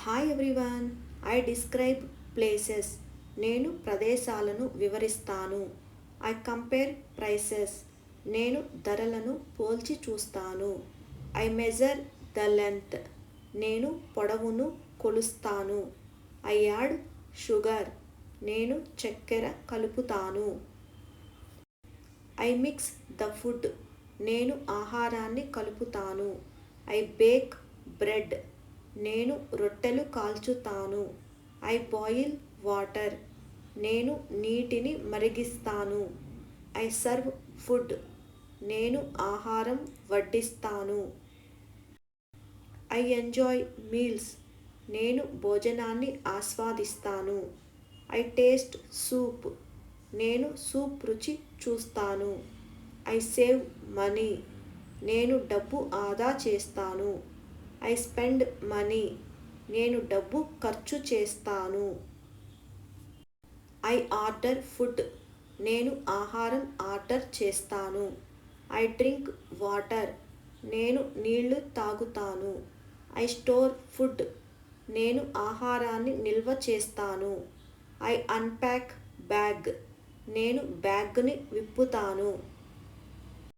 Hi everyone. I describe places. నేను ప్రదేశాలను వివరిస్తాను. I compare prices. నేను ధరలను పోల్చి చూస్తాను. I measure the length. నేను పొడవును కొలుస్తాను. I add sugar. నేను చక్కెర కలుపుతాను. I mix the food. నేను ఆహారాన్ని కలుపుతాను. I bake bread. నేను రొట్టెలు కాల్చుతాను. I boil water. నేను నీటిని మరిగిస్తాను. I serve food. నేను ఆహారం వడ్డిస్తాను. I enjoy meals. నేను భోజనాన్ని ఆస్వాదిస్తాను. I taste soup. నేను సూప్ రుచి చూస్తాను. I save money. నేను డబ్బు ఆదా చేస్తాను. I spend money. నేను డబ్బు ఖర్చు చేస్తాను. I order food. నేను ఆహారం ఆర్డర్ చేస్తాను. I drink water. నేను నీళ్లు తాగుతాను. I store food. నేను ఆహారాన్ని నిల్వ చేస్తాను. I unpack bag. నేను బ్యాగ్ని విప్పుతాను.